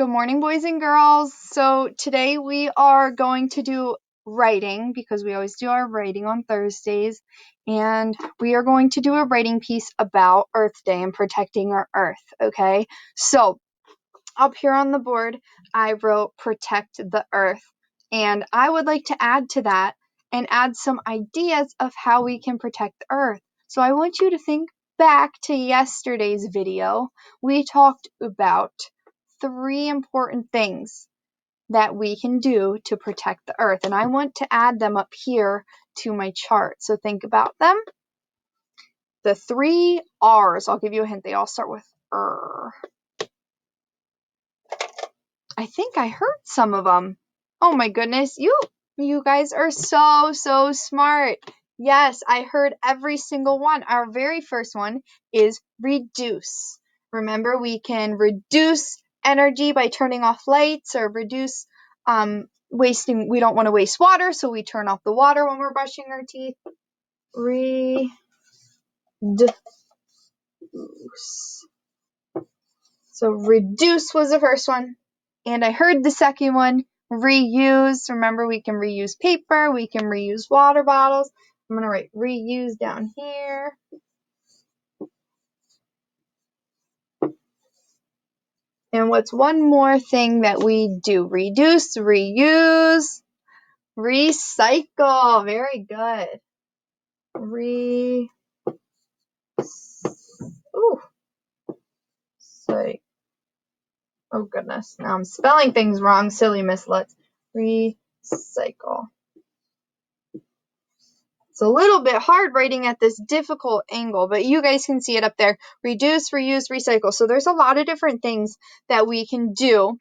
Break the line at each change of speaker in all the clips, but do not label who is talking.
Good morning, boys and girls. So today we are going to do writing because we always do our writing on Thursdays. And we are going to do a writing piece about Earth Day and protecting our Earth, okay? So up here on the board, I wrote protect the Earth. And I would like to add to that and add some ideas of how we can protect the Earth. So I want you to think back to yesterday's video. We talked about 3 important things that we can do to protect the Earth. And I want to add them up here to my chart. So think about them. The 3 R's, I'll give you a hint. They all start with R. I think I heard some of them. Oh my goodness. You guys are so smart. Yes, I heard every single one. Our very first one is reduce. Remember, we can reduce energy by turning off lights or reduce wasting. We don't want to waste water, so we turn off the water when we're brushing our teeth. Reduce. So reduce was the first one. And I heard the second one, reuse. Remember, we can reuse paper, we can reuse water bottles. I'm going to write reuse down here. And what's one more thing that we do? Reduce, reuse, recycle. Very good. Oh goodness, now I'm spelling things wrong. Silly Miss Lutz. Recycle. It's a little bit hard writing at this difficult angle, but you guys can see it up there. Reduce, reuse, recycle. So there's a lot of different things that we can do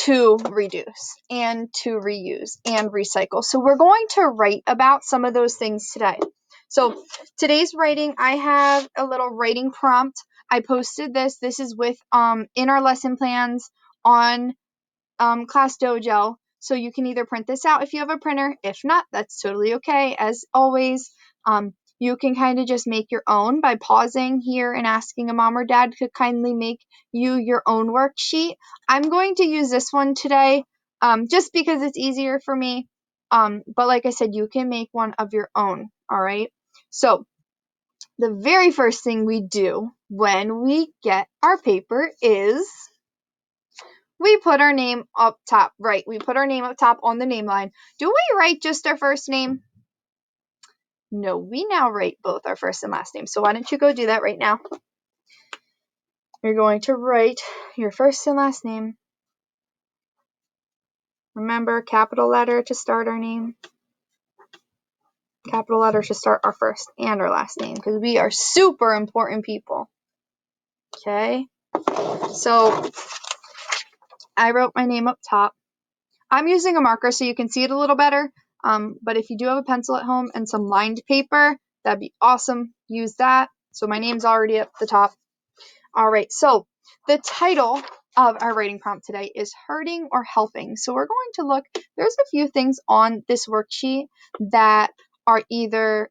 to reduce and to reuse and recycle. So we're going to write about some of those things today. So today's writing, I have a little writing prompt. I posted this. This is with in our lesson plans on Class Dojo. So you can either print this out if you have a printer. If not, that's totally okay. As always, you can kind of just make your own by pausing here and asking a mom or dad to kindly make you your own worksheet. I'm going to use this one today just because it's easier for me. But like I said, you can make one of your own. All right. So the very first thing we do when we get our paper is we put our name up top. Right, we put our name up top on the name line. Do we write just our first name? No, we now write both our first and last name. So why don't you go do that right now? You're going to write your first and last name. Remember, capital letter to start our name. Capital letter to start our first and our last name because we are super important people. Okay, so I wrote my name up top. I'm using a marker so you can see it a little better, but if you do have a pencil at home and some lined paper, that'd be awesome. Use that. So my name's already at the top. All right, so the title of our writing prompt today is hurting or helping. So we're going to look, there's a few things on this worksheet that are either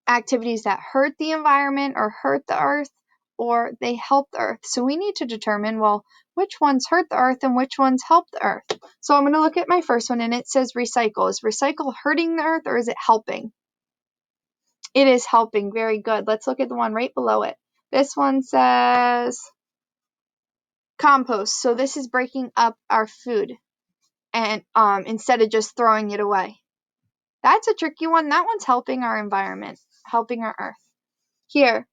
activities that hurt the environment or hurt the earth, or they help the earth. So we need to determine, well, which ones hurt the earth and which ones help the earth. So I'm going to look at my first one and it says recycle. Is recycle hurting the earth or is it helping? It is helping. Very good. Let's look at the one right below it. This one says compost. So this is breaking up our food and instead of just throwing it away. That's a tricky one. That one's helping our environment, helping our earth. Here,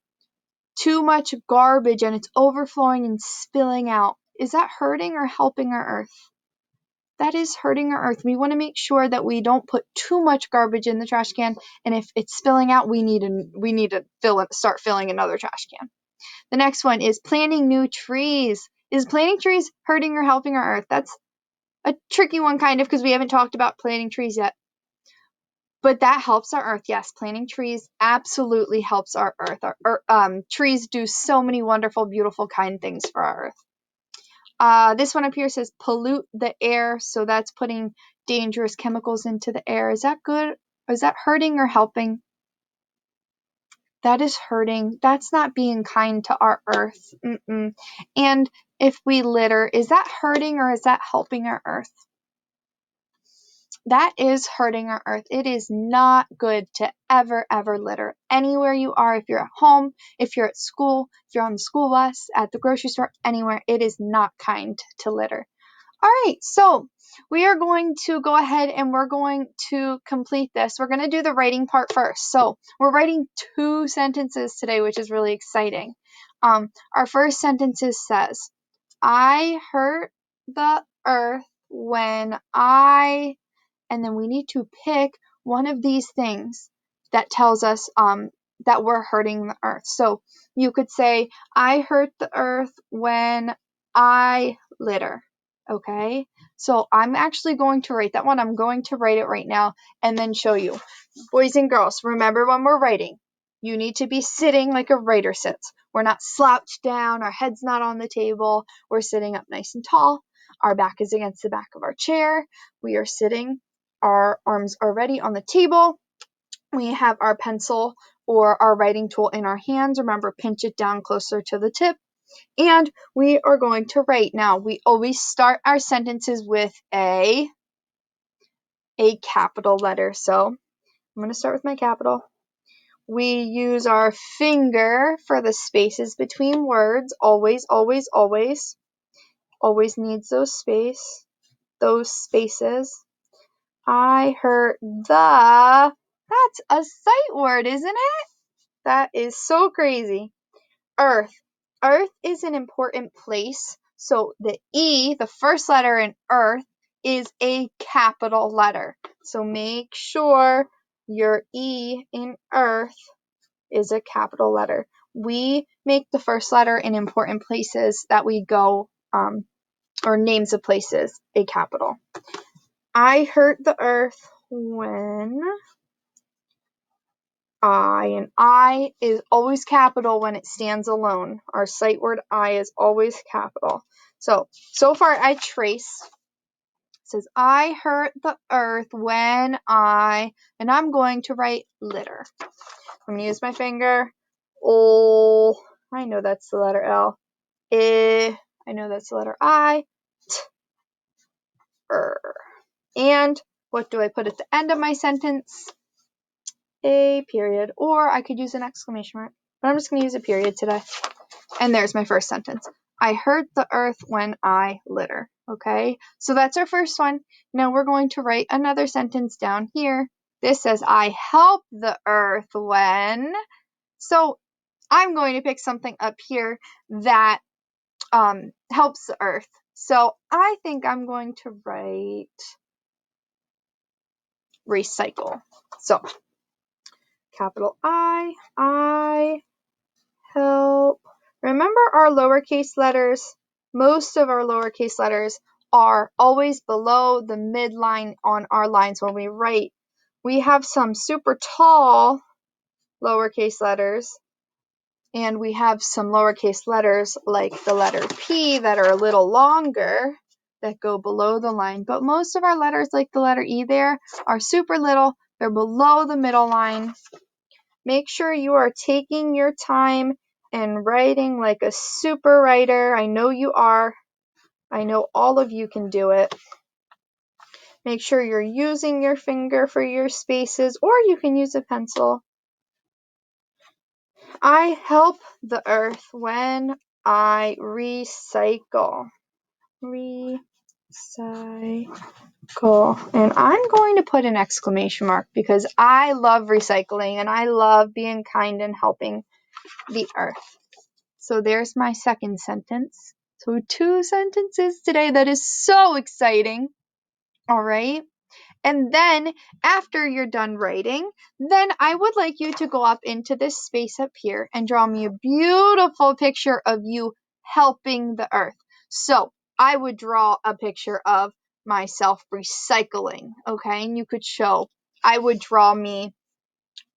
too much garbage and it's overflowing and spilling out. Is that hurting or helping our earth? That is hurting our earth. We want to make sure that we don't put too much garbage in the trash can, and if it's spilling out, we need to start filling another trash can. The next one is planting new trees. Is planting trees hurting or helping our earth? That's a tricky one kind of because we haven't talked about planting trees yet. But that helps our earth. Yes, planting trees absolutely helps our earth. Trees do so many wonderful, beautiful, kind things for our earth. This one up here says pollute the air. So that's putting dangerous chemicals into the air. Is that good? Is that hurting or helping? That is hurting. That's not being kind to our earth. And if we litter, is that hurting or is that helping our earth? That is hurting our earth. It is not good to ever, ever litter. Anywhere you are, if you're at home, if you're at school, if you're on the school bus, at the grocery store, anywhere, it is not kind to litter. All right, so we are going to go ahead and we're going to complete this. We're going to do the writing part first. So we're writing 2 sentences today, which is really exciting. Our first sentence says, I hurt the earth when I, and then we need to pick one of these things that tells us that we're hurting the earth. So you could say, I hurt the earth when I litter. Okay, so I'm actually going to write that one. I'm going to write it right now and then show you. Boys and girls, remember when we're writing, you need to be sitting like a writer sits. We're not slouched down, our head's not on the table. We're sitting up nice and tall. Our back is against the back of our chair. We are sitting, our arms are ready on the table. We have our pencil or our writing tool in our hands. Remember, pinch it down closer to the tip. And we are going to write. Now, we always start our sentences with a capital letter. So I'm going to start with my capital. We use our finger for the spaces between words. Always, always, always. Always needs those spaces. I hurt the. That's a sight word, isn't it? That is so crazy. Earth. Earth is an important place. So the E, the first letter in earth, is a capital letter. So make sure your E in earth is a capital letter. We make the first letter in important places that we go, or names of places, a capital. I hurt the earth when and I is always capital when it stands alone. Our sight word I is always capital. So far I trace. It says, I hurt the earth when I, and I'm going to write litter. I'm going to use my finger. Oh, I know that's the letter L. I know that's the letter I. And what do I put at the end of my sentence? A period, or I could use an exclamation mark, but I'm just going to use a period today. And there's my first sentence. I hurt the earth when I litter. Okay, so that's our first one. Now we're going to write another sentence down here. This says, I help the earth when. So I'm going to pick something up here that helps the earth. So I think I'm going to write recycle. So capital I help. Remember our lowercase letters? Most of our lowercase letters are always below the midline on our lines when we write. We have some super tall lowercase letters, and we have some lowercase letters like the letter P that are a little longer that go below the line. But most of our letters, like the letter E there, are super little. They're below the middle line. Make sure you are taking your time and writing like a super writer. I know you are. I know all of you can do it. Make sure you're using your finger for your spaces, or you can use a pencil. I help the earth when I recycle. Recycle. And I'm going to put an exclamation mark because I love recycling and I love being kind and helping the earth. So there's my second sentence. So 2 sentences today. That is so exciting. All right. And then after you're done writing, then I would like you to go up into this space up here and draw me a beautiful picture of you helping the earth. So I would draw a picture of myself recycling. Okay. And you could show, I would draw me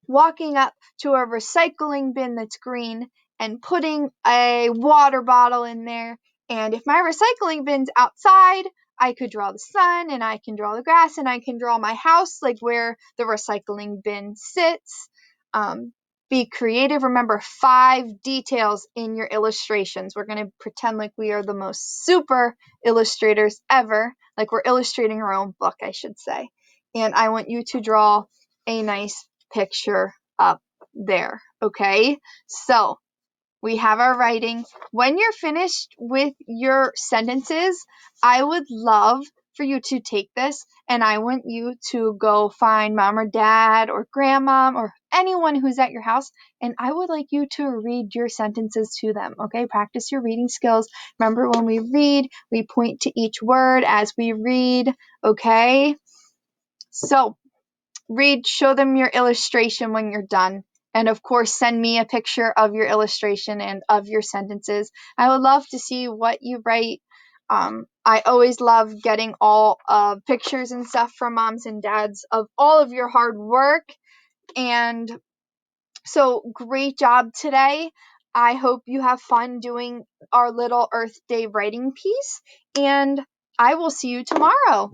walking up to a recycling bin that's green and putting a water bottle in there. And if my recycling bin's outside, I could draw the sun and I can draw the grass and I can draw my house, like where the recycling bin sits. Be creative. Remember 5 details in your illustrations. We're going to pretend like we are the most super illustrators ever, like we're illustrating our own book, I should say. And I want you to draw a nice picture up there, okay? So we have our writing. When you're finished with your sentences, I would love for you to take this and I want you to go find mom or dad or grandmom or anyone who's at your house, and I would like you to read your sentences to them, okay? Practice your reading skills. Remember, when we read, we point to each word as we read, okay? So read, show them your illustration when you're done. And of course, send me a picture of your illustration and of your sentences. I would love to see what you write. I always love getting all pictures and stuff from moms and dads of all of your hard work. And so great job today. I hope you have fun doing our little Earth Day writing piece. And I will see you tomorrow.